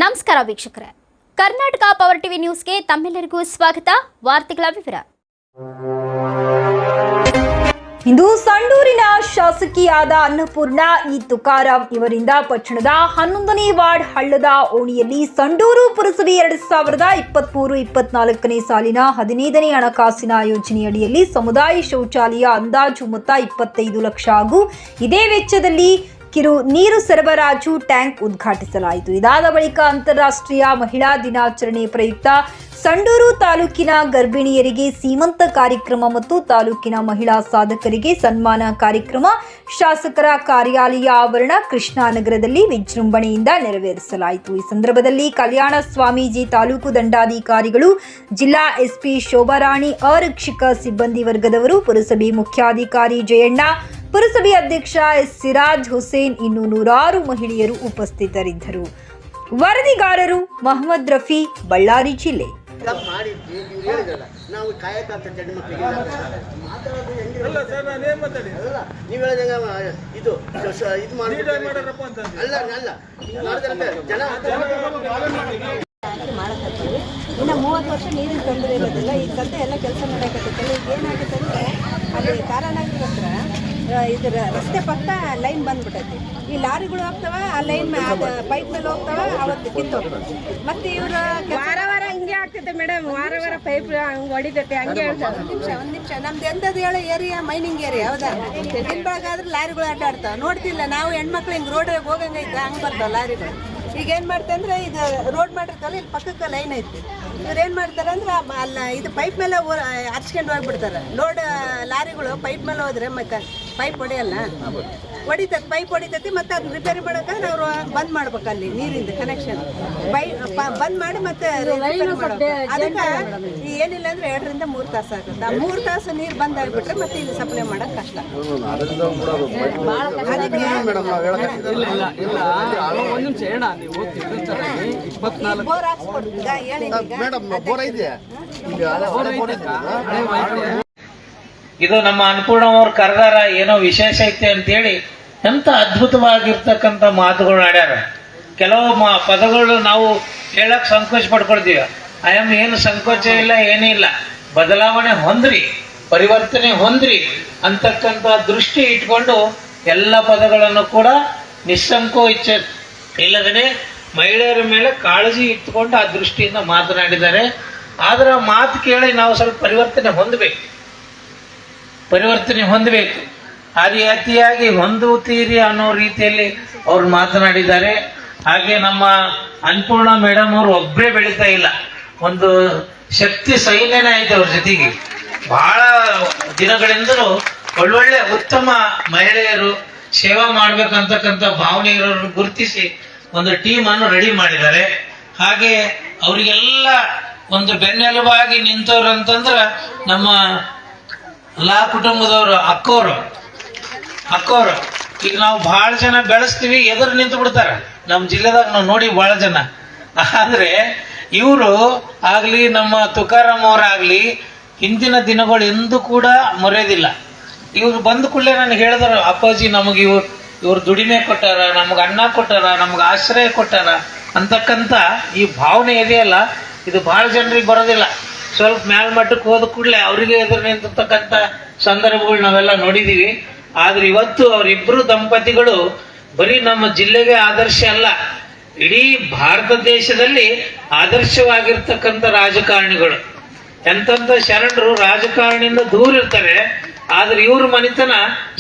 ನಮಸ್ಕಾರ ವೀಕ್ಷಕರೇ, Karnataka power TV ನ್ಯೂಸ್ಗೆ ತಮ್ಮೆಲ್ಲರಿಗೂ ಸ್ವಾಗತ. ವಾರ್ತೆಗಳ ವಿವರ. ಇಂದು ಸಂಡೂರಿನ ಶಾಸಕಿಯಾದ ಅನ್ನಪೂರ್ಣ ಇ ತುಕಾರಾಂ ಇವರಿಂದ ಪಟ್ಟಣದ 11ನೇ ವಾರ್ಡ್ ಹಳ್ಳದ ಓಣಿಯಲ್ಲಿ ಸಂಡೂರು ಪುರಸಭೆ 2023-24ನೇ ಸಾಲಿನ 15ನೇ ಹಣಕಾಸಿನ ಯೋಜನೆಯಡಿಯಲ್ಲಿ ಸಮುದಾಯ ಶೌಚಾಲಯ ಅಂದಾಜು ಮೊತ್ತ 25 ಲಕ್ಷ ಹಾಗೂ ಇದೇ ವೆಚ್ಚದಲ್ಲಿ ಕಿರು ನೀರು ಸರಬರಾಜು ಟ್ಯಾಂಕ್ ಉದ್ಘಾಟಿಸಲಾಯಿತು. ಇದಾದ ಬಳಿಕ ಅಂತಾರಾಷ್ಟ್ರೀಯ ಮಹಿಳಾ ದಿನಾಚರಣೆ ಪ್ರಯುಕ್ತ ಸಂಡೂರು ತಾಲೂಕಿನ ಗರ್ಭಿಣಿಯರಿಗೆ ಸೀಮಂತ ಕಾರ್ಯಕ್ರಮ ಮತ್ತು ತಾಲೂಕಿನ ಮಹಿಳಾ ಸಾಧಕರಿಗೆ ಸನ್ಮಾನ ಕಾರ್ಯಕ್ರಮ ಶಾಸಕರ ಕಾರ್ಯಾಲಯ ಆವರಣ ಕೃಷ್ಣಾನಗರದಲ್ಲಿ ವಿಜೃಂಭಣೆಯಿಂದ ನೆರವೇರಿಸಲಾಯಿತು. ಈ ಸಂದರ್ಭದಲ್ಲಿ ಕಲ್ಯಾಣ ಸ್ವಾಮೀಜಿ, ತಾಲೂಕು ದಂಡಾಧಿಕಾರಿಗಳು, ಜಿಲ್ಲಾ ಎಸ್ಪಿ ಶೋಭಾರಾಣಿ, ಆರಕ್ಷಕ ಸಿಬ್ಬಂದಿ ವರ್ಗದವರು, ಪುರಸಭೆ ಮುಖ್ಯಾಧಿಕಾರಿ ಜಯಣ್ಣ, ಪುರಸಭೆ ಅಧ್ಯಕ್ಷ ಎಸ್ ಸಿರಾಜ್ ಹುಸೇನ್, ಇನ್ನು ನೂರಾರು ಮಹಿಳೆಯರು ಉಪಸ್ಥಿತರಿದ್ದರು. ವರದಿಗಾರರು ಮೊಹಮ್ಮದ್ ರಫಿ, ಬಳ್ಳಾರಿ ಜಿಲ್ಲೆ. ಇನ್ನು 30 ವರ್ಷ ನೀರಿನ ತೊಂದರೆ ಇರೋದಿಲ್ಲ. ಈಗ ಸದ್ಯ ಎಲ್ಲ ಕೆಲಸ ಮಾಡಕತ್ತೈತಲ್ಲ. ಈಗ ಏನಾಗುತ್ತೆ ಅಂದರೆ ಅಲ್ಲಿ ತಾರಾನಗರ ಹತ್ರ ಇದರ ರಸ್ತೆ ಪಕ್ಕ ಲೈನ್ ಬಂದ್ಬಿಟ್ಟೈತಿ. ಈ ಲಾರಿಗಳು ಹೋಗ್ತಾವ, ಆ ಲೈನ್ ಪೈಪ್ ಮೇಲೆ ಹೋಗ್ತಾವ, ಅವತ್ತು ಕಿತ್ತು ಮತ್ತೆ ಇವರು ವಾರ ಹಿಂಗೆ ಆಗ್ತೈತೆ ಮೇಡಮ್. ವಾರ ಪೈಪ್ ಹಂಗೆ ಹೊಡಿತೈತೆ. ಹಂಗೆ ಒಂದು ನಿಮಿಷ ನಮ್ದು ಎಂಥದ್ದು ಹೇಳೋ ಏರಿಯಾ ಮೈನಿಂಗ್ ಏರಿಯಾ. ಹೌದಾ? ಬೆಳಗಾದ್ರೆ ಲಾರಿಗಳು ಆಟ ಆಡ್ತಾವೆ. ನೋಡ್ತಿಲ್ಲ ನಾವು ಹೆಣ್ಮಕ್ಳು ಹಿಂಗೆ ರೋಡ್ ಹೋಗಂಗೈತೆ, ಹಂಗೆ ಬರ್ತಾವೆ ಲಾರಿಗಳು. ಈಗ ಏನು ಮಾಡ್ತಾರೆ ಅಂದರೆ ಇದು ರೋಡ್ ಮಾಡಿರ್ತಾವಲ್ಲ, ಇಲ್ಲಿ ಪಕ್ಕಕ್ಕೆ ಲೈನ್ ಐತಿ. ಇವ್ರು ಏನು ಮಾಡ್ತಾರೆ ಅಂದ್ರೆ ಅಲ್ಲ ಇದು ಪೈಪ್ ಮೇಲೆ ಹರ್ಚ್ಕೊಂಡು ಹೋಗ್ಬಿಡ್ತಾರೆ. ಲೋಡ್ ಲಾರಿಗಳು ಪೈಪ್ ಮೇಲೆ ಹೋದ್ರೆ ಮತ್ತೆ ಪೈಪ್ ಹೊಡೆಯಲ್ಲ, ಹೊಡಿತೈತಿ, ಪೈಪ್ ಹೊಡಿತೈತಿ. ಮತ್ತೆ ಅದನ್ನ ರಿಪೇರಿ ಮಾಡೋಕೆ ಅವರು ಬಂದ್ ಮಾಡ್ಬೇಕು. ಅಲ್ಲಿ ನೀರಿಂದ ಕನೆಕ್ಷನ್ ಬಂದ್ ಮಾಡಿ ಮತ್ತೆ ಅದಕ್ಕೆ ಏನಿಲ್ಲ ಅಂದ್ರೆ 2 ರಿಂದ 3 ತಾಸು ಆಗುತ್ತೆ. ಆ 3 ತಾಸು ನೀರು ಬಂದ್ ಆಗ್ಬಿಟ್ರೆ ಮತ್ತೆ ಇಲ್ಲಿ ಸಪ್ಲೈ ಮಾಡೋದು ಕಷ್ಟ. ಬೋರ್ ಹಾಕ್ಸ್ಕೊಡ್ತೀಗ ಹೇಳಿ. ಇದು ನಮ್ಮ ಅನ್ನಪೂರ್ಣ ಅವ್ರು ಕರೆದಾರ, ಏನೋ ವಿಶೇಷ ಐತೆ ಅಂತೇಳಿ ಎಂತ ಅದ್ಭುತವಾಗಿರ್ತಕ್ಕಂಥ ಮಾತುಗಳು ಆಡ್ಯಾರ. ಕೆಲವು ಪದಗಳು ನಾವು ಹೇಳಕ್ ಸಂಕೋಚ ಪಡ್ಕೊಳ್ತೀವಿ. ಏನು ಸಂಕೋಚ ಇಲ್ಲ, ಏನಿಲ್ಲ. ಬದಲಾವಣೆ ಹೊಂದ್ರಿ, ಪರಿವರ್ತನೆ ಹೊಂದ್ರಿ ಅಂತಕ್ಕಂಥ ದೃಷ್ಟಿ ಇಟ್ಕೊಂಡು ಎಲ್ಲ ಪದಗಳನ್ನು ಕೂಡ ನಿಸ್ಸಂಕೋಚ ಇಲ್ಲದೇ ಮಹಿಳೆಯರ ಮೇಲೆ ಕಾಳಜಿ ಇಟ್ಕೊಂಡು ಆ ದೃಷ್ಟಿಯಿಂದ ಮಾತನಾಡಿದ್ದಾರೆ. ಆದ್ರೆ ಮಾತು ಕೇಳಿ ನಾವು ಸ್ವಲ್ಪ ಪರಿವರ್ತನೆ ಹೊಂದಬೇಕು. ಆ ರೀತಿಯಾಗಿ ಹೊಂದುತ್ತೀರಿ ಅನ್ನೋ ರೀತಿಯಲ್ಲಿ ಅವ್ರು ಮಾತನಾಡಿದ್ದಾರೆ. ಹಾಗೆ ನಮ್ಮ ಅನ್ನಪೂರ್ಣ ಮೇಡಮ್ ಅವರು ಒಬ್ಬರೇ ಬೆಳೀತಾ ಇಲ್ಲ, ಒಂದು ಶಕ್ತಿ ಸೈನ್ಯನೇ ಐತೆ ಅವ್ರ ಜೊತೆಗೆ. ಬಹಳ ದಿನಗಳಿಂದಲೂ ಒಳ್ಳೊಳ್ಳೆ ಉತ್ತಮ ಮಹಿಳೆಯರು ಸೇವಾ ಮಾಡ್ಬೇಕಂತಕ್ಕಂಥ ಭಾವನೆ ಇರೋರನ್ನು ಗುರುತಿಸಿ ಒಂದು ಟೀಮ್ ಅನ್ನು ರೆಡಿ ಮಾಡಿದ್ದಾರೆ. ಹಾಗೆ ಅವರಿಗೆಲ್ಲ ಒಂದು ಬೆನ್ನೆಲುಬಾಗಿ ನಿಂತವ್ರು ಅಂತಂದ್ರ ನಮ್ಮ ಲಾ ಕುಟುಂಬದವರು, ಅಕ್ಕೋರು. ಈಗ ನಾವು ಬಹಳ ಜನ ಬೆಳೆಸ್ತೀವಿ, ಎದುರು ನಿಂತು ಬಿಡ್ತಾರೆ ನಮ್ಮ ಜಿಲ್ಲೆದಾಗ. ನಾವು ನೋಡಿ ಬಹಳ ಜನ. ಆದ್ರೆ ಇವರು ಆಗ್ಲಿ, ನಮ್ಮ ತುಕಾರಾಮ್ ಅವರಾಗ್ಲಿ, ಹಿಂದಿನ ದಿನಗಳು ಎಂದೂ ಕೂಡ ಮರೆಯೋದಿಲ್ಲ. ಇವ್ರು ಬಂದ ಕೂಡಲೇ ನನಗೆ ಹೇಳಿದ್ರು, ಅಪ್ಪಾಜಿ ನಮಗೆ ಇವ್ರು ದುಡಿಮೆ ಕೊಟ್ಟಾರ, ನಮ್ಗೆ ಅನ್ನ ಕೊಟ್ಟಾರ, ನಮ್ಗೆ ಆಶ್ರಯ ಕೊಟ್ಟಾರ ಅಂತಕ್ಕಂಥ ಈ ಭಾವನೆ ಇದೆಯಲ್ಲ, ಇದು ಬಹಳ ಜನರಿಗೆ ಬರೋದಿಲ್ಲ. ಸ್ವಲ್ಪ ಮೇಲ್ಮಟ್ಟಕ್ಕೆ ಹೋದ ಕೂಡಲೇ ಅವರಿಗೆ ಎದುರು ನಿಂತಿರ್ತಕ್ಕಂಥ ಸಂದರ್ಭಗಳು ನಾವೆಲ್ಲ ನೋಡಿದೀವಿ. ಆದ್ರೆ ಇವತ್ತು ಅವರಿಬ್ಬರು ದಂಪತಿಗಳು ಬರೀ ನಮ್ಮ ಜಿಲ್ಲೆಗೆ ಆದರ್ಶ ಅಲ್ಲ, ಇಡೀ ಭಾರತ ದೇಶದಲ್ಲಿ ಆದರ್ಶವಾಗಿರ್ತಕ್ಕಂಥ ರಾಜಕಾರಣಿಗಳು. ಎಂತಂತ ಶರಣರು ರಾಜಕಾರಣಿಯಿಂದ ದೂರ ಇರ್ತಾರೆ, ಆದ್ರೆ ಇವ್ರ ಮನಿತನ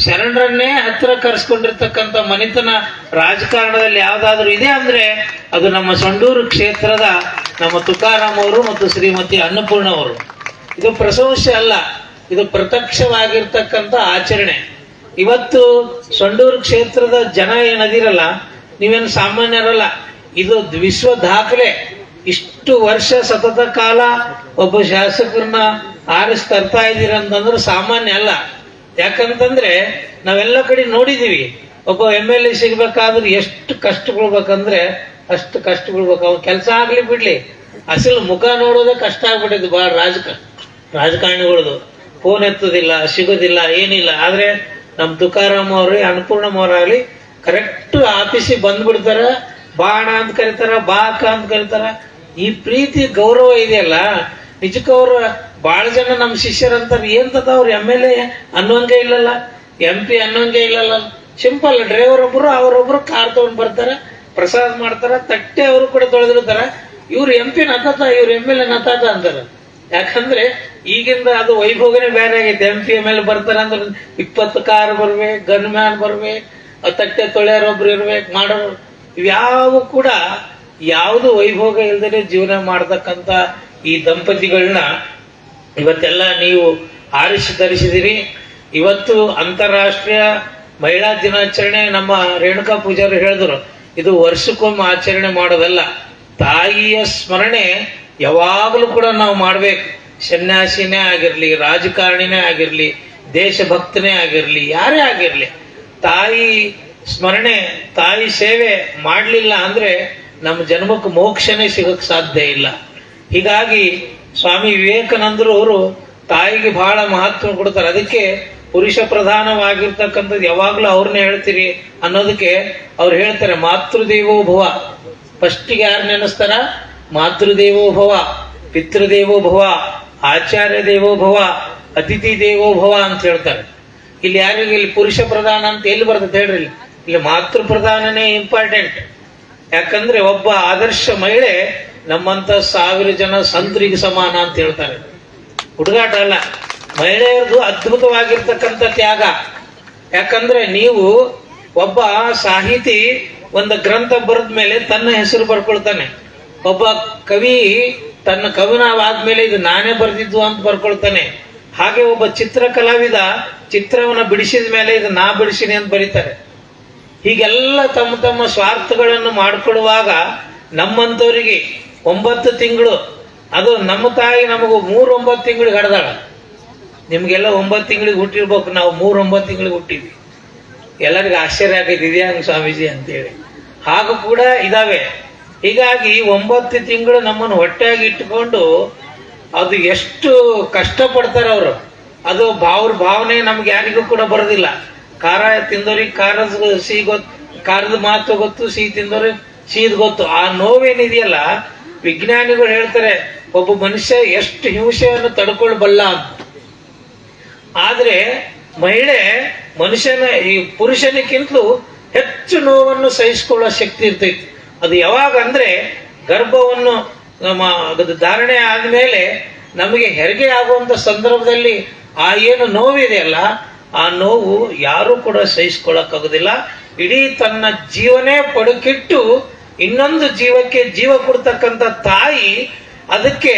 ಶರಣರನ್ನೇ ಹತ್ತಿರ ಕರೆಸ್ಕೊಂಡಿರ್ತಕ್ಕಂಥ ಮನಿತನ ರಾಜಕಾರಣದಲ್ಲಿ ಯಾವ್ದಾದ್ರು ಇದೆ ಅಂದ್ರೆ ಅದು ನಮ್ಮ ಸಂಡೂರು ಕ್ಷೇತ್ರದ ನಮ್ಮ ತುಕಾರಾಮ್ ಅವರು ಮತ್ತು ಶ್ರೀಮತಿ ಅನ್ನಪೂರ್ಣ ಅವರು. ಇದು ಪ್ರಶಂಸೆ ಅಲ್ಲ, ಇದು ಪ್ರತ್ಯಕ್ಷವಾಗಿರ್ತಕ್ಕಂಥ ಆಚರಣೆ. ಇವತ್ತು ಸಂಡೂರು ಕ್ಷೇತ್ರದ ಜನ ಏನದಿರಲ್ಲ, ನೀವೇನು ಸಾಮಾನ್ಯರಲ್ಲ. ಇದು ವಿಶ್ವ ದಾಖಲೆ. ಇಷ್ಟು ವರ್ಷ ಸತತ ಕಾಲ ಒಬ್ಬ ಶಾಸಕರನ್ನ ಆರಿಸಿ ತರ್ತಾ ಇದ್ದೀರಂತಂದ್ರೆ ಸಾಮಾನ್ಯ ಅಲ್ಲ. ಯಾಕಂತಂದ್ರೆ ನಾವೆಲ್ಲ ಕಡೆ ನೋಡಿದೀವಿ, ಒಬ್ಬ MLA ಸಿಗ್ಬೇಕಾದ್ರೆ ಎಷ್ಟು ಕಷ್ಟ ಬೀಳ್ಬೇಕಂದ್ರೆ ಅಷ್ಟು ಕಷ್ಟ ಬೀಳ್ಬೇಕು. ಅವ್ನ ಕೆಲಸ ಆಗ್ಲಿ ಬಿಡ್ಲಿ, ಅಸಲು ಮುಖ ನೋಡೋದೇ ಕಷ್ಟ ಆಗ್ಬಿಟ್ಟಿದ್ದು ಬಹಳ ರಾಜಕಾರಣಿಗಳದು. ಫೋನ್ ಎತ್ತೋದಿಲ್ಲ, ಸಿಗೋದಿಲ್ಲ, ಏನಿಲ್ಲ. ಆದ್ರೆ ನಮ್ಮ ತುಕಾರಾಮ್ ಅವ್ರಿ, ಅನ್ನಪೂರ್ಣಮ್ ಅವರಾಗ್ಲಿ ಕರೆಕ್ಟ್ ಆಫೀಸಿಗೆ ಬಂದ್ಬಿಡ್ತಾರೆ. ಬಾಣ ಅಂತ ಕರೀತಾರ, ಬಾಕ ಅಂತ ಕರೀತಾರ. ಈ ಪ್ರೀತಿ ಗೌರವ ಇದೆಯಲ್ಲ, ನಿಜಕ್ಕೂ ಅವ್ರು ಬಹಳ ಜನ ನಮ್ಮ ಶಿಷ್ಯರಂತಾರೆ, ಏನ್ತದ ಅವ್ರು MLA ಅನ್ನೋಂಗೆ ಇಲ್ಲಲ್ಲ, MP ಅನ್ನೋಂಗೆ ಇಲ್ಲಲ್ಲ. ಸಿಂಪಲ್, ಡ್ರೈವರ್ ಒಬ್ರು ಅವರೊಬ್ರು ಕಾರ್ ತಗೊಂಡ್ ಬರ್ತಾರ, ಪ್ರಸಾದ ಮಾಡ್ತಾರ, ತಟ್ಟೆ ಅವರು ಕೂಡ ತೊಳೆದಿರ್ತಾರ. ಇವ್ರು MP ನತಾತ, ಇವ್ರು MLA ನತಾತ ಅಂತಾರ. ಯಾಕಂದ್ರೆ ಈಗಿಂದ ಅದು ವೈಭೋಗನೇ ಬೇರೆ ಆಗೈತೆ. MP MLA ಬರ್ತಾರ ಅಂದ್ರೆ 20 ಕಾರ್ ಬರ್ಬೇಕು, ಗನ್ ಮ್ಯಾನ್ ಬರ್ಬೇಕು, ತಟ್ಟೆ ತೊಳೆಯೋರೊಬ್ರು ಇರ್ಬೇಕು, ಮಾಡೋರು. ಇವ್ಯಾವು ಕೂಡ ಯಾವುದು ವೈಭೋಗ ಇಲ್ದೇ ಜೀವನ ಮಾಡ್ತಕ್ಕಂಥ ಈ ದಂಪತಿಗಳನ್ನ ಇವತ್ತೆಲ್ಲ ನೀವು ಆರಿಸಿ ತರಿಸಿದಿರಿ. ಇವತ್ತು ಅಂತಾರಾಷ್ಟ್ರೀಯ ಮಹಿಳಾ ದಿನಾಚರಣೆ ನಮ್ಮ ರೇಣುಕಾ ಪೂಜಾರಿ ಹೇಳಿದ್ರು, ಇದು ವರ್ಷಕ್ಕೊಮ್ಮೆ ಆಚರಣೆ ಮಾಡೋದಲ್ಲ. ತಾಯಿಯ ಸ್ಮರಣೆ ಯಾವಾಗಲೂ ಕೂಡ ನಾವು ಮಾಡ್ಬೇಕು. ಸನ್ಯಾಸಿನೇ ಆಗಿರ್ಲಿ, ರಾಜಕಾರಣಿನೇ ಆಗಿರ್ಲಿ, ದೇಶಭಕ್ತನೇ ಆಗಿರ್ಲಿ, ಯಾರೇ ಆಗಿರ್ಲಿ, ತಾಯಿ ಸ್ಮರಣೆ, ತಾಯಿ ಸೇವೆ ಮಾಡಲಿಲ್ಲ ಅಂದ್ರೆ ನಮ್ಮ ಜನ್ಮಕ್ಕೆ ಮೋಕ್ಷನೇ ಸಿಗಕ್ಕೆ ಸಾಧ್ಯ ಇಲ್ಲ. ಹೀಗಾಗಿ ಸ್ವಾಮಿ ವಿವೇಕಾನಂದರು ಅವರು ತಾಯಿಗೆ ಬಹಳ ಮಹತ್ವ ಕೊಡ್ತಾರೆ. ಅದಕ್ಕೆ ಪುರುಷ ಪ್ರಧಾನವಾಗಿರ್ತಕ್ಕಂಥದ್ದು ಯಾವಾಗ್ಲೂ ಅವ್ರನ್ನೇ ಹೇಳ್ತೀರಿ ಅನ್ನೋದಕ್ಕೆ ಅವ್ರು ಹೇಳ್ತಾರೆ, ಮಾತೃದೇವೋ ಭವ. ಫಸ್ಟಿಗೆ ಯಾರು ನೆನೆಸ್ತಾರ? ಮಾತೃದೇವೋ ಭವ, ಪಿತೃದೇವೋ ಭವ, ಆಚಾರ್ಯ ದೇವೋ ಭವ, ಅತಿಥಿ ದೇವೋ ಭವ ಅಂತ ಹೇಳ್ತಾರೆ. ಇಲ್ಲಿ ಯಾರಿಗೆ ಇಲ್ಲಿ ಪುರುಷ ಪ್ರಧಾನ ಅಂತ ಎಲ್ಲಿ ಬರ್ತದೆ ಹೇಳ್ರಿ? ಇಲ್ಲಿ ಮಾತೃ ಪ್ರಧಾನನೇ ಇಂಪಾರ್ಟೆಂಟ್. ಯಾಕಂದ್ರೆ ಒಬ್ಬ ಆದರ್ಶ ಮಹಿಳೆ ನಮ್ಮಂತ 1000 ಜನ ಸಂತರಿಗೆ ಸಮಾನ ಅಂತ ಹೇಳ್ತಾರೆ. ಹುಡುಗಾಟ ಅಲ್ಲ, ಮಹಿಳೆಯರದು ಅದ್ಭುತವಾಗಿರ್ತಕ್ಕಂಥ ತ್ಯಾಗ. ಯಾಕಂದ್ರೆ ನೀವು ಒಬ್ಬ ಸಾಹಿತಿ ಒಂದು ಗ್ರಂಥ ಬರೆದ ಮೇಲೆ ತನ್ನ ಹೆಸರು ಬರ್ಕೊಳ್ತಾನೆ. ಒಬ್ಬ ಕವಿ ತನ್ನ ಕವನವಾದ್ಮೇಲೆ ಇದು ನಾನೇ ಬರೆದಿದ್ದು ಅಂತ ಬರ್ಕೊಳ್ತಾನೆ. ಹಾಗೆ ಒಬ್ಬ ಚಿತ್ರ ಕಲಾವಿದ ಚಿತ್ರವನ್ನ ಬಿಡಿಸಿದ ಮೇಲೆ ಇದು ನಾ ಬಿಡಿಸಿನಿ ಅಂತ ಬರೀತಾರೆ. ಹೀಗೆಲ್ಲ ತಮ್ಮ ತಮ್ಮ ಸ್ವಾರ್ಥಗಳನ್ನು ಮಾಡ್ಕೊಳ್ಳುವಾಗ ನಮ್ಮಂತವರಿಗೆ 9 ತಿಂಗಳು, ಅದು ನಮ್ಮ ತಾಯಿ ನಮಗೂ 3-9 ತಿಂಗಳಿಗೆ ಹಡ್ದಾಳ. ನಿಮ್ಗೆಲ್ಲ 9 ತಿಂಗಳಿಗೆ ಹುಟ್ಟಿರ್ಬೇಕು, ನಾವು 3-9 ತಿಂಗಳಿಗೆ ಹುಟ್ಟಿದ್ವಿ. ಎಲ್ಲರಿಗೂ ಆಶ್ಚರ್ಯ ಆಗೈತಿ, ಇದೇ ಹಂಗ ಸ್ವಾಮೀಜಿ ಅಂತೇಳಿ. ಹಾಗೂ ಕೂಡ ಇದಾವೆ. ಹೀಗಾಗಿ 9 ತಿಂಗಳು ನಮ್ಮನ್ನು ಹೊಟ್ಟೆಯಾಗಿ ಇಟ್ಟುಕೊಂಡು ಅದು ಎಷ್ಟು ಕಷ್ಟಪಡ್ತಾರೆ ಅವರು. ಅದು ಅವ್ರ ಭಾವನೆ ನಮ್ಗೆ ಯಾರಿಗೂ ಕೂಡ ಬರೋದಿಲ್ಲ. ಖಾರ ತಿಂದವ್ರಿಗೆ ಖಾರದ ಸಿಹಿ ಗೊತ್ತು, ಖಾರದ ಮಾತು ಗೊತ್ತು, ಸಿಹಿ ತಿಂದವ್ರಿಗೆ ಸಿಹಿದ್ ಗೊತ್ತು. ಆ ನೋವೇನಿದೆಯಲ್ಲ, ವಿಜ್ಞಾನಿಗಳು ಹೇಳ್ತಾರೆ ಒಬ್ಬ ಮನುಷ್ಯ ಎಷ್ಟು ಹಿಂಸೆಯನ್ನು ತಡ್ಕೊಳ್ಬಲ್ಲ ಅಂತ. ಆದ್ರೆ ಮಹಿಳೆ ಮನುಷ್ಯನ ಈ ಪುರುಷನಿಗಿಂತಲೂ ಹೆಚ್ಚು ನೋವನ್ನು ಸಹಿಸಿಕೊಳ್ಳುವ ಶಕ್ತಿ ಇರ್ತೈತಿ. ಅದು ಯಾವಾಗ ಅಂದ್ರೆ ಗರ್ಭವನ್ನು ಧಾರಣೆ ಆದ್ಮೇಲೆ ನಮಗೆ ಹೆರಿಗೆ ಆಗುವಂತ ಸಂದರ್ಭದಲ್ಲಿ ಆ ಏನು ನೋವಿದೆಯಲ್ಲ, ಆ ನೋವು ಯಾರು ಕೂಡ ಸಹಿಸ್ಕೊಳ್ಳಕ್ಕಾಗೋದಿಲ್ಲ. ಇಡೀ ತನ್ನ ಜೀವನೇ ಪಡುಕಿಟ್ಟು ಇನ್ನೊಂದು ಜೀವಕ್ಕೆ ಜೀವ ಕೊಡ್ತಕ್ಕಂಥ ತಾಯಿ, ಅದಕ್ಕೆ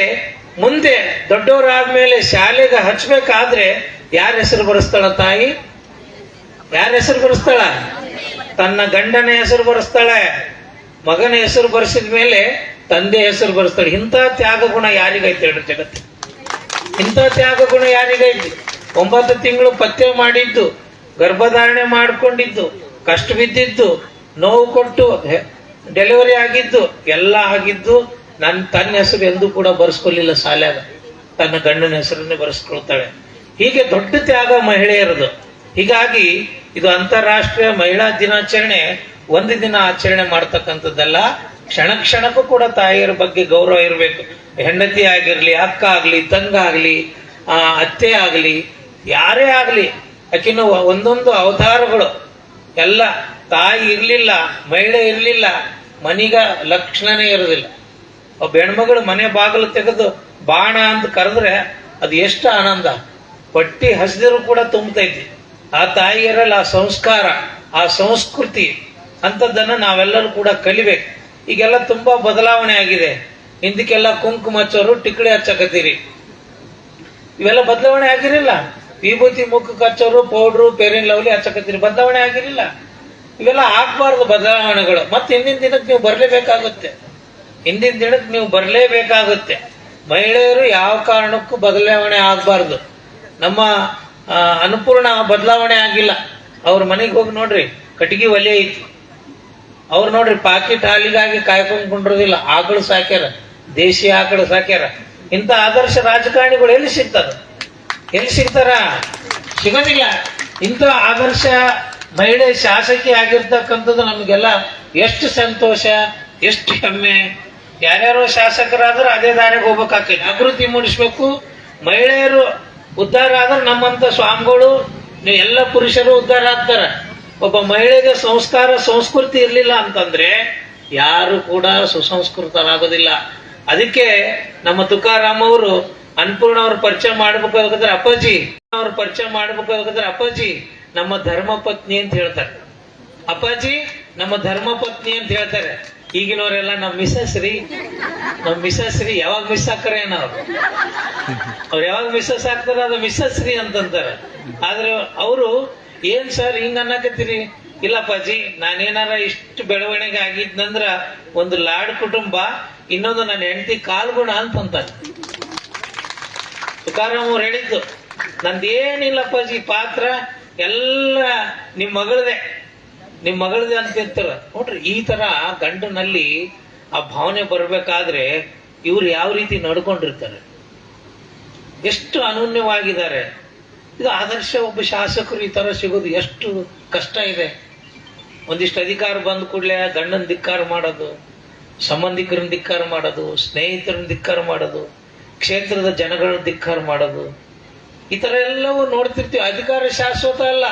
ಮುಂದೆ ದೊಡ್ಡವರಾದ್ಮೇಲೆ ಶಾಲೆಗೆ ಹಚ್ಬೇಕಾದ್ರೆ ಯಾರ ಹೆಸರು ಬರೆಸ್ತಾಳ ತಾಯಿ? ಯಾರ ಹೆಸರು ಬರೆಸ್ತಾಳ? ತನ್ನ ಗಂಡನ ಹೆಸರು ಬರೆಸ್ತಾಳೆ. ಮಗನ ಹೆಸರು ಬರೆಸಿದ ಮೇಲೆ ತಂದೆ ಹೆಸರು ಬರೆಸ್ತಾಳೆ. ಇಂಥ ತ್ಯಾಗ ಗುಣ ಯಾರಿಗೈತೆ ಹೇಳಿ ಜಗತ್ತು? ಇಂಥ ತ್ಯಾಗ ಗುಣ ಯಾರಿಗೈತಿ? 9 ತಿಂಗಳು ಪತ್ತೆ ಮಾಡಿದ್ದು, ಗರ್ಭಧಾರಣೆ ಮಾಡ್ಕೊಂಡಿದ್ದು, ಕಷ್ಟ ಬಿದ್ದಿದ್ದು, ನೋವು ಕೊಟ್ಟು ಡೆಲಿವರಿ ಆಗಿದ್ದು, ಎಲ್ಲ ಆಗಿದ್ದು, ತನ್ನ ಹೆಸರು ಎಂದೂ ಕೂಡ ಬರೆಸ್ಕೊಳ್ಲಿಲ್ಲ ಶಾಲ್ಯಾಗ. ತನ್ನ ಗಂಡನ ಹೆಸರನ್ನೇ ಬರೆಸ್ಕೊಳ್ತಾಳೆ. ಹೀಗೆ ದೊಡ್ಡ ತ್ಯಾಗ ಮಹಿಳೆಯರದು. ಹೀಗಾಗಿ ಇದು ಅಂತಾರಾಷ್ಟ್ರೀಯ ಮಹಿಳಾ ದಿನಾಚರಣೆ ಒಂದು ದಿನ ಆಚರಣೆ ಮಾಡ್ತಕ್ಕಂಥದ್ದಲ್ಲ. ಕ್ಷಣ ಕ್ಷಣಕ್ಕೂ ಕೂಡ ತಾಯಿಯರ ಬಗ್ಗೆ ಗೌರವ ಇರಬೇಕು. ಹೆಂಡತಿ ಆಗಿರ್ಲಿ, ಅಕ್ಕ ಆಗ್ಲಿ, ತಂಗ ಆಗ್ಲಿ, ಅತ್ತೆ ಆಗ್ಲಿ, ಯಾರೇ ಆಗ್ಲಿ, ಯಾಕಿನ್ನು ಒಂದೊಂದು ಅವತಾರಗಳು ಎಲ್ಲ. ತಾಯಿ ಇರ್ಲಿಲ್ಲ, ಮಹಿಳೆ ಇರ್ಲಿಲ್ಲ, ಮನಿಗ ಲಕ್ಷಣನೇ ಇರೋದಿಲ್ಲ. ಒಬ್ಬ ಹೆಣ್ಮಗಳು ಮನೆ ಬಾಗಿಲು ತೆಗೆದು ಬಾಣ ಅಂತ ಕರೆದ್ರೆ ಅದು ಎಷ್ಟು ಆನಂದ. ಹೊಟ್ಟಿ ಹಸಿದ್ರು ಕೂಡ ತುಂಬತೈತಿ. ಆ ತಾಯಿಯರಲ್ಲಿ ಆ ಸಂಸ್ಕಾರ, ಆ ಸಂಸ್ಕೃತಿ ಅಂತದನ್ನ ನಾವೆಲ್ಲರೂ ಕೂಡ ಕಲಿಬೇಕು. ಈಗೆಲ್ಲ ತುಂಬಾ ಬದಲಾವಣೆ ಆಗಿದೆ. ಹಿಂದಕ್ಕೆಲ್ಲ ಕುಂಕುಮ ಹಚ್ಚೋರು, ಟಿಕಡೆ ಹಚ್ಚಕತ್ತೀರಿ. ಇವೆಲ್ಲ ಬದಲಾವಣೆ ಆಗಿರಲಿಲ್ಲ. ವಿಭೂತಿ ಮುಖಕ್ಕೆ ಹಚ್ಚೋರು, ಪೌಡ್ರು, ಪೇರಿನ್ ಲವ್ಲಿ ಹಚ್ಚಕತ್ತೀರಿ. ಬದಲಾವಣೆ ಆಗಿರಲಿಲ್ಲ. ಇವೆಲ್ಲ ಆಗ್ಬಾರ್ದು ಬದಲಾವಣೆಗಳು. ಮತ್ತೆ ಹಿಂದಿನ ದಿನಕ್ಕೆ ನೀವು ಬರಲೇಬೇಕಾಗುತ್ತೆ. ಹಿಂದಿನ ದಿನಕ್ಕೆ ನೀವು ಬರಲೇಬೇಕಾಗುತ್ತೆ. ಮಹಿಳೆಯರು ಯಾವ ಕಾರಣಕ್ಕೂ ಬದಲಾವಣೆ ಆಗ್ಬಾರ್ದು. ನಮ್ಮ ಅನ್ನಪೂರ್ಣ ಬದಲಾವಣೆ ಆಗಿಲ್ಲ. ಅವ್ರ ಮನೆಗೆ ಹೋಗಿ ನೋಡ್ರಿ, ಕಟ್ಟಿಗೆ ಒಲೆ ಐತಿ. ಅವ್ರು ನೋಡ್ರಿ ಪಾಕಿಟ್ ಹಾಲಿಗಾಗಿ ಕಾಯ್ಕೊಂಡ್ಕೊಂಡಿರೋದಿಲ್ಲ. ಆಕಳು ಸಾಕ್ಯಾರ, ದೇಶಿ ಆಕಳು ಸಾಕ್ಯಾರ. ಇಂಥ ಆದರ್ಶ ರಾಜಕಾರಣಿಗಳು ಎಲ್ಲಿ ಸಿಗ್ತಾರ? ಎಲ್ಲಿ ಸಿಗ್ತಾರ? ಸಿಗೋದಿಲ್ಲ. ಇಂಥ ಆದರ್ಶ ಮಹಿಳೆ ಶಾಸಕಿ ಆಗಿರ್ತಕ್ಕಂಥದ್ದು ನಮಗೆಲ್ಲ ಎಷ್ಟು ಸಂತೋಷ, ಎಷ್ಟು ಹೆಮ್ಮೆ. ಯಾರ್ಯಾರೋ ಶಾಸಕರಾದ್ರೆ ಅದೇ ದಾರಿಗೆ ಹೋಗ್ಬೇಕಾಗ್ತೈತಿ. ಜಾಗೃತಿ ಮೂಡಿಸ್ಬೇಕು. ಮಹಿಳೆಯರು ಉದ್ಧಾರ ಆದ್ರೆ ನಮ್ಮಂತ ಸ್ವಾಮಿಗಳು ಎಲ್ಲ ಪುರುಷರು ಉದ್ಧಾರ ಆಗ್ತಾರೆ. ಒಬ್ಬ ಮಹಿಳೆಗೆ ಸಂಸ್ಕಾರ ಸಂಸ್ಕೃತಿ ಇರಲಿಲ್ಲ ಅಂತಂದ್ರೆ ಯಾರು ಕೂಡ ಸುಸಂಸ್ಕೃತರಾಗೋದಿಲ್ಲ. ಅದಕ್ಕೆ ನಮ್ಮ ತುಕಾರಾಮ್ ಅವರು ಅನ್ನಪೂರ್ಣ ಅವ್ರ ಪರಿಚಯ ಮಾಡ್ಬೇಕಾದ್ರೆ ಅಪ್ಪಾಜಿ ನಮ್ಮ ಧರ್ಮ ಪತ್ನಿ ಅಂತ ಹೇಳ್ತಾರೆ. ಅಪ್ಪಾಜಿ ನಮ್ಮ ಧರ್ಮ ಪತ್ನಿ ಅಂತ ಹೇಳ್ತಾರೆ. ಈಗಿನವರೆಲ್ಲ ನಮ್ಮ ಮಿಸಸ್ ರೀ ಯಾವಾಗ ಮಿಸ್ ಹಾಕ್ತಾರೆ ಏನೋ ಅವ್ರು ಯಾವಾಗ ಮಿಸ್ಸಸ್ ಆಗ್ತಾರ ಅದು ಮಿಸ್ಸಸ್ ರೀ ಅಂತಂತಾರೆ. ಆದ್ರೆ ಅವರು ಏನ್ ಸರ್ ಹಿಂಗ ಅನ್ನಕತ್ತೀರಿ? ಇಲ್ಲಪ್ಪಾಜಿ, ನಾನೇನಾರ ಇಷ್ಟು ಬೆಳವಣಿಗೆ ಆಗಿದ್ನಂದ್ರ ಒಂದು ಲಾಡ್ ಕುಟುಂಬ, ಇನ್ನೊಂದು ನನ್ನ ಹೆಂಡತಿ ಕಾಲ್ಗುಣ ಅಂತಂತಾರೆ. ತುಕಾರಾಮ್ ಅವ್ರು ಹೇಳಿದ್ದು ನಂದೇನಿಲ್ಲಪ್ಪಾಜಿ, ಪಾತ್ರ ಎಲ್ಲ ನಿಮ್ ಮಗಳದೇ ಅಂತಿರ್ತಾರ ನೋಡ್ರಿ. ಈ ತರ ಗಂಡನಲ್ಲಿ ಆ ಭಾವನೆ ಬರ್ಬೇಕಾದ್ರೆ ಇವ್ರು ಯಾವ ರೀತಿ ನಡ್ಕೊಂಡಿರ್ತಾರೆ, ಎಷ್ಟು ಅನನ್ಯವಾಗಿದ್ದಾರೆ. ಇದು ಆದರ್ಶ. ಒಬ್ಬ ಶಾಸಕರು ಈ ತರ ಸಿಗೋದು ಎಷ್ಟು ಕಷ್ಟ ಇದೆ. ಒಂದಿಷ್ಟು ಅಧಿಕಾರ ಬಂದ ಕೂಡಲೇ ಗಂಡನ ಧಿಕ್ಕಾರ ಮಾಡೋದು, ಸಂಬಂಧಿಕರನ್ನ ಧಿಕ್ಕಾರ ಮಾಡೋದು, ಸ್ನೇಹಿತರನ್ನ ಧಿಕ್ಕಾರ ಮಾಡೋದು, ಕ್ಷೇತ್ರದ ಜನಗಳನ್ನ ಧಿಕ್ಕಾರ ಮಾಡೋದು, ಈ ತರ ಎಲ್ಲವೂ ನೋಡ್ತಿರ್ತೀವಿ. ಅಧಿಕಾರ ಶಾಶ್ವತ ಅಲ್ಲ.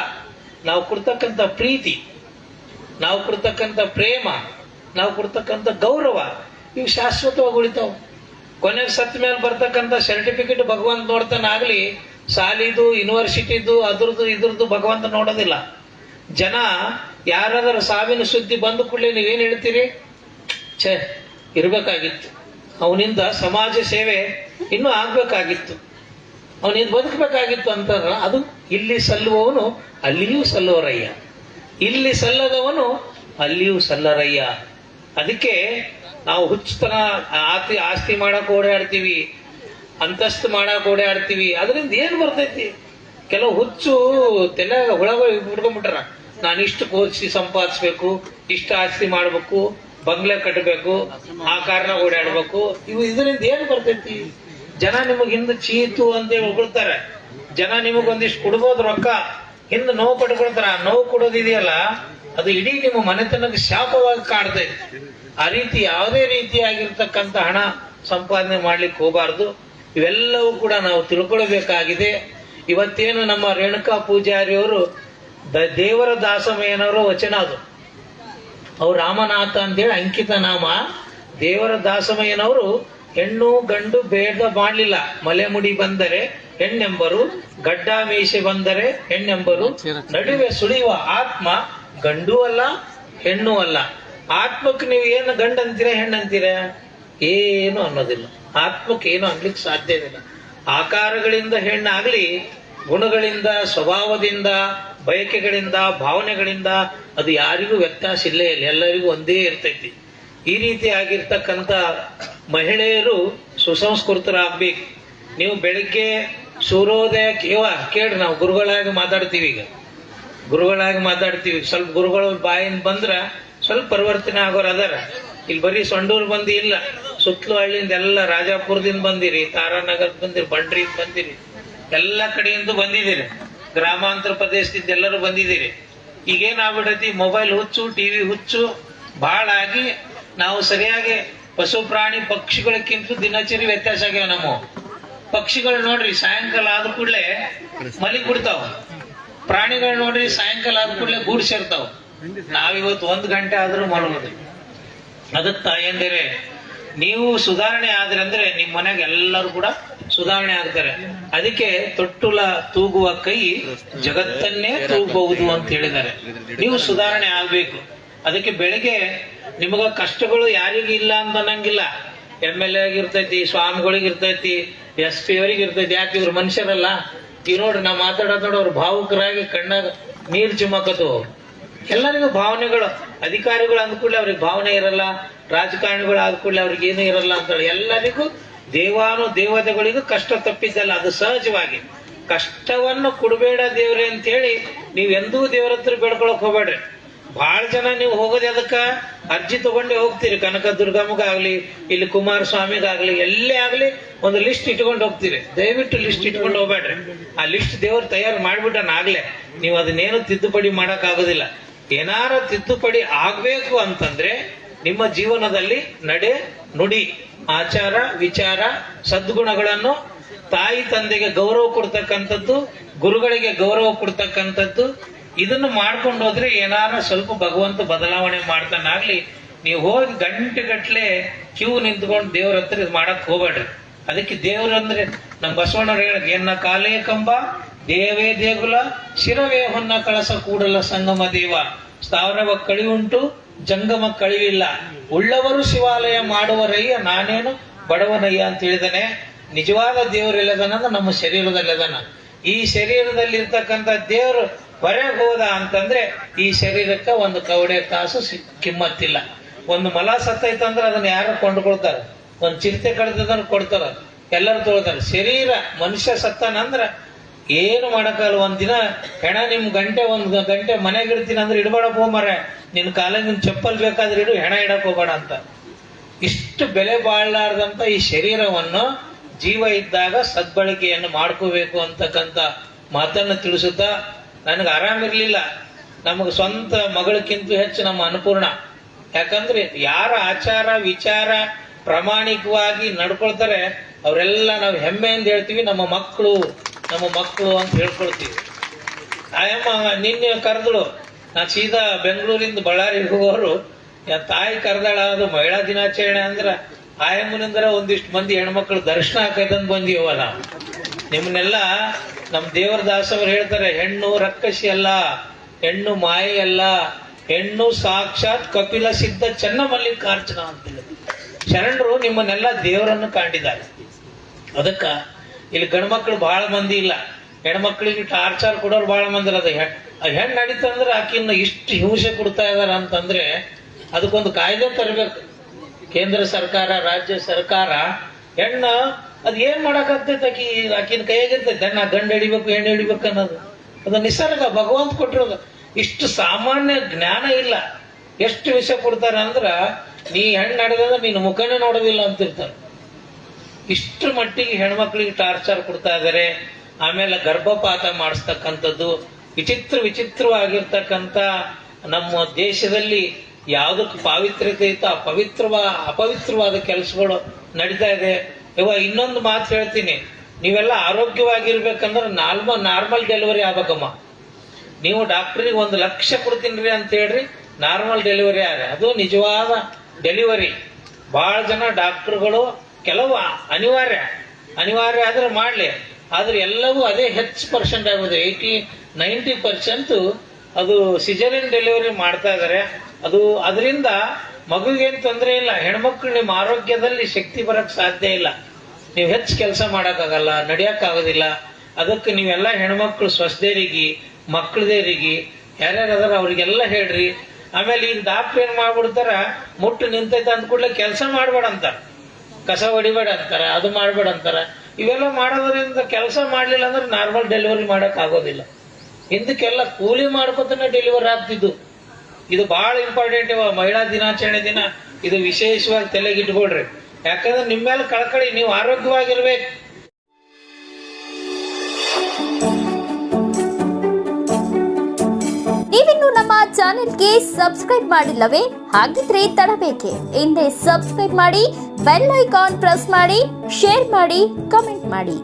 ನಾವು ಕೊಡ್ತಕ್ಕಂಥ ಪ್ರೀತಿ, ನಾವು ಕೊಡ್ತಕ್ಕಂಥ ಪ್ರೇಮ, ನಾವು ಕೊಡ್ತಕ್ಕಂಥ ಗೌರವ ಇವು ಶಾಶ್ವತವಾಗಿ ಉಳಿತಾವ. ಕೊನೆಗೆ ಸತ್ತ ಮೇಲೆ ಬರ್ತಕ್ಕಂಥ ಸರ್ಟಿಫಿಕೇಟ್ ಭಗವಂತ ನೋಡ್ತಾನಾಗ್ಲಿ, ಸಾಲಿದು ಯೂನಿವರ್ಸಿಟಿದು ಅದ್ರದ್ದು ಇದ್ರದ್ದು ಭಗವಂತ ನೋಡೋದಿಲ್ಲ. ಜನ ಯಾರಾದರೂ ಸಾವಿನ ಸುದ್ದಿ ಬಂದ ಕೂಡಲೇ ನೀವೇನು ಹೇಳ್ತೀರಿ? ಛೇ, ಇರಬೇಕಾಗಿತ್ತು, ಅವನಿಂದ ಸಮಾಜ ಸೇವೆ ಇನ್ನೂ ಆಗ್ಬೇಕಾಗಿತ್ತು, ಅವನಿಂದ ಬದುಕಬೇಕಾಗಿತ್ತು ಅಂತಾರ. ಅದು ಇಲ್ಲಿ ಸಲ್ಲುವವನು ಅಲ್ಲಿಯೂ ಸಲ್ಲುವರಯ್ಯ, ಇಲ್ಲಿ ಸಲ್ಲದವನು ಅಲ್ಲಿಯೂ ಸಲ್ಲರಯ್ಯ. ಅದಕ್ಕೆ ನಾವು ಹುಚ್ಚತನ ಆಸ್ತಿ ಮಾಡಕ್ ಓಡಾಡ್ತೀವಿ, ಅಂತಸ್ತು ಮಾಡಕ್ ಓಡಾಡ್ತೀವಿ. ಅದರಿಂದ ಏನ್ ಬರ್ತೈತಿ? ಕೆಲವು ಹುಚ್ಚು ತಲೆ ಹುಳಗಳು ಬಿಟ್ಕೊಂಡ್ಬಿಟ್ರ. ನಾನು ಇಷ್ಟು ಕೋರ್ಸಿ ಸಂಪಾದಿಸ್ಬೇಕು, ಇಷ್ಟು ಆಸ್ತಿ ಮಾಡ್ಬೇಕು, ಬಂಗ್ಲೆ ಕಟ್ಟಬೇಕು, ಆ ಕಾರಣ ಓಡಾಡ್ಬೇಕು. ಇದರಿಂದ ಏನ್ ಬರ್ತೈತಿ? ಜನ ನಿಮಗ್ ಹಿಂದೆ ಚೀತು ಅಂತೇಳಿ ಹೊಗಳ್ತಾರೆ. ಜನ ನಿಮಗೊಂದಿಷ್ಟು ಕೊಡ್ಬೋದು ರೊಕ್ಕ, ಹಿಂದೆ ನೋವು ಪಡ್ಕೊಳ್ತಾರ. ಆ ನೋವು ಕೊಡೋದಿದೆಯಲ್ಲ, ಅದು ಇಡೀ ನಿಮ್ಮ ಮನೆತನಕ್ಕೆ ಶಾಪವಾಗಿ ಕಾಡ್ತೈತಿ. ಆ ರೀತಿ ಯಾವುದೇ ರೀತಿಯಾಗಿರ್ತಕ್ಕಂಥ ಹಣ ಸಂಪಾದನೆ ಮಾಡ್ಲಿಕ್ಕೆ ಹೋಗಬಾರ್ದು. ಇವೆಲ್ಲವೂ ಕೂಡ ನಾವು ತಿಳ್ಕೊಳ್ಬೇಕಾಗಿದೆ. ಇವತ್ತೇನು ನಮ್ಮ ರೇಣುಕಾ ಪೂಜಾರಿಯವರು ದೇವರ ದಾಸಮಯ್ಯನವರ ವಚನ ಅದು. ಅವ್ರು ರಾಮನಾಥ ಅಂತೇಳಿ ಅಂಕಿತ ನಾಮ. ದೇವರ ದಾಸಮಯ್ಯನವರು ಹೆಣ್ಣು ಗಂಡು ಭೇದ ಮಾಡಲಿಲ್ಲ. ಮಲೆ ಮುಡಿ ಬಂದರೆ ಹೆಣ್ಣೆಂಬರು, ಗಡ್ಡ ಮೀಸೆ ಬಂದರೆ ಹೆಣ್ಣೆಂಬರು, ನಡುವೆ ಸುಳಿಯುವ ಆತ್ಮ ಗಂಡು ಅಲ್ಲ ಹೆಣ್ಣು ಅಲ್ಲ. ಆತ್ಮಕ್ಕೆ ನೀವು ಏನು ಗಂಡ ಅಂತೀರ ಹೆಣ್ಣಂತೀರ? ಏನು ಅನ್ನೋದಿಲ್ಲ. ಆತ್ಮಕ್ಕೆ ಏನು ಅನ್ಲಿಕ್ಕೆ ಸಾಧ್ಯವಿಲ್ಲ. ಆಕಾರಗಳಿಂದ ಹೆಣ್ಣಾಗ್ಲಿ, ಗುಣಗಳಿಂದ, ಸ್ವಭಾವದಿಂದ, ಬಯಕೆಗಳಿಂದ, ಭಾವನೆಗಳಿಂದ ಅದು ಯಾರಿಗೂ ವ್ಯತ್ಯಾಸ ಇಲ್ಲೇ ಇಲ್ಲ, ಎಲ್ಲರಿಗೂ ಒಂದೇ ಇರ್ತೈತಿ. ಈ ರೀತಿ ಆಗಿರ್ತಕ್ಕಂಥ ಮಹಿಳೆಯರು ಸುಸಂಸ್ಕೃತರಾಗ್ಬೇಕು. ನೀವು ಬೆಳಿಗ್ಗೆ ಸೂರ್ಯೋದಯ ಕೇಳ್ರಿ, ನಾವು ಗುರುಗಳಾಗಿ ಮಾತಾಡ್ತೀವಿ. ಈಗ ಗುರುಗಳಾಗಿ ಮಾತಾಡ್ತೀವಿ. ಸ್ವಲ್ಪ ಗುರುಗಳು ಬಾಯಿಂದ ಬಂದ್ರ ಸ್ವಲ್ಪ ಪರಿವರ್ತನೆ ಆಗೋರು ಅದಾರ. ಇಲ್ಲಿ ಬರೀ ಸೊಂಡೂರು ಬಂದಿ ಇಲ್ಲ, ಸುತ್ತಲೂ ಹಳ್ಳಿಯಿಂದ ಎಲ್ಲ, ರಾಜಾಪುರದಿಂದ ಬಂದಿರಿ, ತಾರಾನಗರದ ಬಂದಿರಿ, ಬಂಡ್ರಿಯಿಂದ ಬಂದಿರಿ, ಎಲ್ಲ ಕಡೆಯಿಂದ ಬಂದಿದ್ದೀರಿ, ಗ್ರಾಮಾಂತರ ಪ್ರದೇಶದಿಂದ ಎಲ್ಲರೂ ಬಂದಿದ್ದೀರಿ. ಈಗೇನಾಗ್ಬಿಡೈತಿ, ಮೊಬೈಲ್ ಹುಚ್ಚು, ಟಿವಿ ಹುಚ್ಚು ಬಹಳ ಆಗಿ ನಾವು ಸರಿಯಾಗಿ ಪಶು ಪ್ರಾಣಿ ಪಕ್ಷಿಗಳಕ್ಕಿಂತ ದಿನಚರಿ ವ್ಯತ್ಯಾಸ ಆಗ್ಯಾವ. ನಮ್ಮ ಪಕ್ಷಿಗಳು ನೋಡ್ರಿ ಸಾಯಂಕಾಲ ಆದ ಕೂಡಲೇ ಮಲಿಗ್ ಬಿಡ್ತಾವ. ಪ್ರಾಣಿಗಳು ನೋಡ್ರಿ ಸಾಯಂಕಾಲ ಆದ ಕೂಡಲೇ ಗೂಡು ಸೇರ್ತಾವ. ನಾವಿವತ್ತು 1 ಗಂಟೆ ಆದ್ರೂ ಮಲಗೋದು. ಅದಕ್ಕೆ ತಾಯಂದಿರೆ, ನೀವು ಸುಧಾರಣೆ ಆದ್ರೆ ಅಂದ್ರೆ ನಿಮ್ಮ ಮನೆಯಾಗ ಎಲ್ಲರೂ ಕೂಡ ಸುಧಾರಣೆ ಆಗ್ತಾರೆ. ಅದಕ್ಕೆ ತೊಟ್ಟುಲ ತೂಗುವ ಕೈ ಜಗತ್ತನ್ನೇ ತೂಗಬಹುದು ಅಂತ ಹೇಳಿದ್ದಾರೆ. ನೀವು ಸುಧಾರಣೆ ಆಗ್ಬೇಕು. ಅದಕ್ಕೆ ಬೆಳಿಗ್ಗೆ ನಿಮಗ ಕಷ್ಟಗಳು ಯಾರಿಗೂ ಇಲ್ಲ ಅಂತ ಅನ್ನಂಗಿಲ್ಲ. MLA ಆಗಿರ್ತೈತಿ, ಸ್ವಾಮಿಗಳಿಗೆ ಇರ್ತೈತಿ, SP ಅವರಿಗೆ ಇರ್ತೈತಿ. ಯಾಕೆ ಇವ್ರು ಮನುಷ್ಯರಲ್ಲ? ಈಗ ನೋಡ್ರಿ, ನಾವು ಮಾತಾಡೋದ್ ನೋಡಿ ಅವ್ರು ಭಾವುಕರಾಗಿ ಕಣ್ಣಾಗ ನೀರು ಚಿಮ್ಮಕತ್ತು. ಎಲ್ಲರಿಗೂ ಭಾವನೆಗಳು. ಅಧಿಕಾರಿಗಳು ಅಂದ್ಕೂಡ್ಲೆ ಅವ್ರಿಗೆ ಭಾವನೆ ಇರಲ್ಲ, ರಾಜಕಾರಣಿಗಳು ಆದ ಕೂಡಲೇ ಅವ್ರಿಗೆ ಏನೂ ಇರಲ್ಲ ಅಂತೇಳಿ ಎಲ್ಲರಿಗೂ ದೇವತೆಗಳಿಗೂ ಕಷ್ಟ ತಪ್ಪಿದ್ದಲ್ಲ. ಅದು ಸಹಜವಾಗಿ. ಕಷ್ಟವನ್ನು ಕೊಡಬೇಡ ದೇವ್ರೆ ಅಂತೇಳಿ ನೀವೆಂದೂ ದೇವ್ರ ಹತ್ರ ಬೇಡ್ಕೊಳಕ್ ಹೋಗ್ಬೇಡ್ರಿ. ಬಹಳ ಜನ ನೀವು ಹೋಗೋದು ಅದಕ್ಕ ಅರ್ಜಿ ತಗೊಂಡೇ ಹೋಗ್ತೀರಿ. ಕನಕ ದುರ್ಗಮ್ಮಗಾಗ್ಲಿ, ಇಲ್ಲಿ ಕುಮಾರಸ್ವಾಮಿಗಾಗ್ಲಿ, ಎಲ್ಲೇ ಆಗ್ಲಿ ಒಂದು ಲಿಸ್ಟ್ ಇಟ್ಕೊಂಡು ಹೋಗ್ತೀರಿ. ದಯವಿಟ್ಟು ಲಿಸ್ಟ್ ಇಟ್ಕೊಂಡು ಹೋಗ್ಬೇಡ್ರಿ. ಆ ಲಿಸ್ಟ್ ದೇವ್ರು ತಯಾರು ಮಾಡ್ಬಿಟ್ಟನಾಗ್ಲೇ ನೀವು ಅದನ್ನೇನು ತಿದ್ದುಪಡಿ ಮಾಡಕ್ ಆಗೋದಿಲ್ಲ. ಏನಾರ ತಿದ್ದುಪಡಿ ಆಗ್ಬೇಕು ಅಂತಂದ್ರೆ ನಿಮ್ಮ ಜೀವನದಲ್ಲಿ ನಡೆ ನುಡಿ ಆಚಾರ ವಿಚಾರ ಸದ್ಗುಣಗಳನ್ನು ತಾಯಿ ತಂದೆಗೆ ಗೌರವ ಕೊಡ್ತಕ್ಕಂಥದ್ದು, ಗುರುಗಳಿಗೆ ಗೌರವ ಕೊಡ್ತಕ್ಕಂಥದ್ದು, ಇದನ್ನು ಮಾಡ್ಕೊಂಡು ಹೋದ್ರೆ ಏನಾರ ಸ್ವಲ್ಪ ಭಗವಂತ ಬದಲಾವಣೆ ಮಾಡ್ತಾನಾಗ್ಲಿ. ನೀವು ಹೋಗಿ ಗಂಟೆಗಟ್ಲೆ ಕ್ಯೂ ನಿಂತ್ಕೊಂಡು ದೇವ್ರ ಹತ್ರ ಇದು ಮಾಡಕ್ ಹೋಗ್ಬೇಡ್ರಿ. ಅದಕ್ಕೆ ದೇವ್ರಂದ್ರೆ ನಮ್ಮ ಬಸವಣ್ಣವ್ರು ಹೇಳಕ್ ಎನ್ನ ಕಾಲೇ ಕಂಬ ದೇವೇ ದೇಗುಲ ಶಿರವೇ ಹೊನ್ನ ಕಳಸ ಕೂಡಲ ಸಂಗಮ ದೇವ ಸ್ಥಾವರವ ಕಳಿವುಂಟು ಜಂಗಮ ಕಳಿವಿಲ್ಲ ಉಳ್ಳವರು ಶಿವಾಲಯ ಮಾಡುವರಯ್ಯ ನಾನೇನು ಬಡವನಯ್ಯ ಅಂತ ಹೇಳಿದಾನೆ. ನಿಜವಾದ ದೇವರೆಲ್ಲದನ ನಮ್ಮ ಶರೀರದಲ್ಲಿದಾನ. ಈ ಶರೀರದಲ್ಲಿ ಇರ್ತಕ್ಕಂಥ ದೇವರು ಹೊರಗೆ ಹೋದ ಅಂತಂದ್ರೆ ಈ ಶರೀರಕ್ಕೆ ಒಂದು ಕವಡೆ ಕಾಸು ಕಿಮ್ಮತ್ತಿಲ್ಲ. ಒಂದು ಮಲ ಸತ್ತೈತಂದ್ರೆ ಅದನ್ನ ಯಾರು ಕೊಂಡ್ಕೊಳ್ತಾರ, ಒಂದು ಚಿರತೆ ಕಳೆದದನ್ನ ಕೊಡ್ತಾರ, ಎಲ್ಲರೂ ತೊಗೊಳ್ತಾರೆ. ಶರೀರ ಮನುಷ್ಯ ಸತ್ತಾನಂದ್ರ ಏನು ಮಾಡಕ್ಕಲ್ಲ. ಒಂದಿನ ಹೆಣ ನಿಮ್ ಒಂದು ಗಂಟೆ ಮನೆಗೆ ಇಡ್ತೀನಿ ಅಂದ್ರೆ ಇಡಬೇಡಪ್ಪ ಹೋಮರ, ನಿನ್ ಕಾಲಿಗೆ ನಿನ್ ಚಪ್ಪಲ್ ಬೇಕಾದ್ರೆ ಇಡು, ಹೆಣ ಇಡಕ್ ಹೋಗ್ಬೇಡ ಅಂತ. ಇಷ್ಟು ಬೆಲೆ ಬಾಳಲಾರ್ದಂತ ಈ ಶರೀರವನ್ನು ಜೀವ ಇದ್ದಾಗ ಸದ್ಬಳಕೆಯನ್ನು ಮಾಡ್ಕೋಬೇಕು ಅಂತಕ್ಕಂಥ ಮಾತನ್ನು ತಿಳಿಸುತ್ತಾ, ನನಗೆ ಆರಾಮಿರ್ಲಿಲ್ಲ. ನಮಗೆ ಸ್ವಂತ ಮಗಳಕ್ಕಿಂತ ಹೆಚ್ಚು ನಮ್ಮ ಅನ್ನಪೂರ್ಣ. ಯಾಕಂದ್ರೆ ಯಾರ ಆಚಾರ ವಿಚಾರ ಪ್ರಾಮಾಣಿಕವಾಗಿ ನಡ್ಕೊಳ್ತಾರೆ ಅವರೆಲ್ಲ ನಾವು ಹೆಮ್ಮೆಯಿಂದ ಹೇಳ್ತೀವಿ ನಮ್ಮ ಮಕ್ಕಳು ಅಂತ ಹೇಳ್ಕೊಳ್ತೀವಿ. ಆಯಮ್ಮ ನಿನ್ನೆ ಕರೆದಳು, ನಾ ಸೀದಾ ಬೆಂಗಳೂರಿಂದ ಬಳ್ಳಾರಿಗೆ ಹೋಗೋರು ತಾಯಿ ಕರೆದಾಳ. ಅದು ಮಹಿಳಾ ದಿನಾಚರಣೆ ಅಂದ್ರ ಆಯಮ್ಮನಿಂದ್ರ ಒಂದಿಷ್ಟು ಮಂದಿ ಹೆಣ್ಮಕ್ಳು ದರ್ಶನ ಹಾಕೈತಂದ್ ಬಂದೀವ ನಾವು. ನಿಮ್ಮನ್ನೆಲ್ಲ ನಮ್ಮ ದೇವರ ದಾಸವರು ಹೇಳ್ತಾರೆ, ಹೆಣ್ಣು ರಕ್ಕಸಿ ಅಲ್ಲ, ಹೆಣ್ಣು ಮಾಯೆ ಅಲ್ಲ, ಹೆಣ್ಣು ಸಾಕ್ಷಾತ್ ಕಪಿಲ ಸಿದ್ಧ ಚೆನ್ನ ಮಲ್ಲಿಕಾರ್ಜುನ ಅಂತ ಹೇಳಿ ಶರಣರು ನಿಮ್ಮನ್ನೆಲ್ಲ ದೇವರನ್ನು ಕಾಣಿದ್ದಾರೆ. ಅದಕ್ಕ ಇಲ್ಲಿ ಗಂಡ್ಮಕ್ಳು ಬಹಳ ಮಂದಿ ಇಲ್ಲ, ಹೆಣ್ಮಕ್ಳಿಗೆ ಟಾರ್ಚರ್ ಕೊಡೋರು ಬಹಳ ಮಂದಿ ಅದ. ಹೆಣ್ಣು ನಡೀತಂದ್ರೆ ಆಕಿನ್ನ ಇಷ್ಟು ಹಿಂಸೆ ಕೊಡ್ತಾ ಇದಾರ ಅಂತಂದ್ರೆ ಅದಕ್ಕೊಂದು ಕಾಯ್ದೆ ತರಬೇಕು ಕೇಂದ್ರ ಸರ್ಕಾರ, ರಾಜ್ಯ ಸರ್ಕಾರ. ಹೆಣ್ಣ ಅದ್ ಏನ್ ಮಾಡಕ್ಕಾಗ್ತೈತೆ, ಆಕಿನ ಕೈಯಾಗಿರ್ತೈತೆ. ಹೆಣ್ಣ ಗಂಡು ಹಿಡಿಬೇಕು ಹೆಣ್ಣು ಹಿಡಿಬೇಕು ಅನ್ನೋದು ಅದು ನಿಸರ್ಗ, ಭಗವಂತ ಕೊಟ್ಟಿರೋದು. ಇಷ್ಟು ಸಾಮಾನ್ಯ ಜ್ಞಾನ ಇಲ್ಲ. ಎಷ್ಟು ವಿಷಯ ಕೊಡ್ತಾರ ಅಂದ್ರ ನೀ ಹೆಣ್ಣು ನಡೆದಂದ್ರೆ ನೀನು ಮುಖನೇ ನೋಡೋದಿಲ್ಲ ಅಂತಿರ್ತಾರೆ. ಇಷ್ಟು ಮಟ್ಟಿಗೆ ಹೆಣ್ಮಕ್ಳಿಗೆ ಟಾರ್ಚರ್ ಕೊಡ್ತಾ ಇದಾರೆ. ಆಮೇಲೆ ಗರ್ಭಪಾತ ಮಾಡಿಸ್ತಕ್ಕಂಥದ್ದು, ವಿಚಿತ್ರವಾಗಿರ್ತಕ್ಕಂಥ ನಮ್ಮ ದೇಶದಲ್ಲಿ ಯಾವುದಕ್ಕೆ ಪಾವಿತ್ರ್ಯತೆ ಇತ್ತು ಅಪವಿತ್ರವಾದ ಕೆಲಸಗಳು ನಡೀತಾ ಇದೆ. ಇವಾಗ ಇನ್ನೊಂದು ಮಾತು ಹೇಳ್ತೀನಿ, ನೀವೆಲ್ಲ ಆರೋಗ್ಯವಾಗಿರ್ಬೇಕಂದ್ರೆ ನಾರ್ಮಲ್ ಡೆಲಿವರಿ ಆಗ್ಬೇಕಮ್ಮ. ನೀವು ಡಾಕ್ಟ್ರಿಗೆ 1 ಲಕ್ಷ ಕೊಡ್ತೀನಿ ಅಂತ ಹೇಳ್ರಿ, ನಾರ್ಮಲ್ ಡೆಲಿವರಿ ಅದು ನಿಜವಾದ ಡೆಲಿವರಿ. ಬಹಳ ಜನ ಡಾಕ್ಟರ್ಗಳು ಕೆಲವು ಅನಿವಾರ್ಯ ಆದ್ರೆ ಮಾಡ್ಲಿ, ಆದ್ರೆ ಎಲ್ಲವೂ ಅದೇ ಹೆಚ್ಚು ಪರ್ಸೆಂಟ್ ಆಗೋದು. 80-90% ಅದು ಸಿಜರಿನ್ ಡೆಲಿವರಿ ಮಾಡ್ತಾ ಇದಾರೆ. ಅದರಿಂದ ಮಗುಗೇನು ತೊಂದರೆ ಇಲ್ಲ. ಹೆಣ್ಮಕ್ಳು ನಿಮ್ಮ ಆರೋಗ್ಯದಲ್ಲಿ ಶಕ್ತಿ ಬರಕ್ ಸಾಧ್ಯ ಇಲ್ಲ. ನೀವು ಹೆಚ್ಚು ಕೆಲಸ ಮಾಡೋಕ್ಕಾಗಲ್ಲ, ನಡೆಯೋಕ್ಕಾಗೋದಿಲ್ಲ. ಅದಕ್ಕೆ ನೀವೆಲ್ಲ ಹೆಣ್ಮಕ್ಳು ಸ್ವಸ್ಥದೇರಿಗೆ ಮಕ್ಕಳದೇರಿಗೆ ಯಾರ್ಯಾರು ಅದಾರ ಅವ್ರಿಗೆಲ್ಲ ಹೇಳ್ರಿ. ಆಮೇಲೆ ಈಗ ಡಾಕ್ಟ್ರ್ ಏನ್ ಮಾಡ್ಬಿಡ್ತಾರ, ಮುಟ್ಟು ನಿಂತೈತೆ ಅಂದ ಕೂಡಲೇ ಕೆಲಸ ಮಾಡ್ಬೇಡ ಅಂತಾರ, ಕಸ ಹೊಡಿಬೇಡ ಅಂತಾರ, ಅದು ಮಾಡ್ಬೇಡ ಅಂತಾರ. ಇವೆಲ್ಲ ಮಾಡೋದ್ರಿಂದ ಕೆಲಸ ಮಾಡ್ಲಿಲ್ಲ ಅಂದ್ರೆ ನಾರ್ಮಲ್ ಡೆಲಿವರಿ ಮಾಡಕ್ ಆಗೋದಿಲ್ಲ. ಹಿಂದಕ್ಕೆಲ್ಲ ಕೂಲಿ ಮಾಡ್ಕೊತಾನೆ ಡೆಲಿವರಿ ಆಗ್ತಿದ್ದು. ಇದು ಬಹಳ ಇಂಪಾರ್ಟೆಂಟ್. ಮಹಿಳಾ ದಿನಾಚರಣೆ ದಿನ ಇದು ವಿಶೇಷವಾಗಿ ತಲೆಗಿಟ್ಕೊಳ್ರಿ. ಯಾಕಂದ್ರೆ ನಿಮ್ಮ ಮೇಲೆ ಕಳಕಳಿ, ನೀವು ಆರೋಗ್ಯವಾಗಿರ್ಬೇಕು. ನೀವಿನ್ನು ನಮ್ಮ ಚಾನೆಲ್ಗೆ ಸಬ್ಸ್ಕ್ರೈಬ್ ಮಾಡಿಲ್ಲವೇ? ಹಾಗಿದ್ರೆ ತಡಬೇಕೆ? ಹಿಂದೆ ಸಬ್ಸ್ಕ್ರೈಬ್ ಮಾಡಿ, ಬೆಲ್ ಐಕಾನ್ ಪ್ರೆಸ್ ಮಾಡಿ, ಶೇರ್ ಮಾಡಿ, ಕಮೆಂಟ್ ಮಾಡಿ.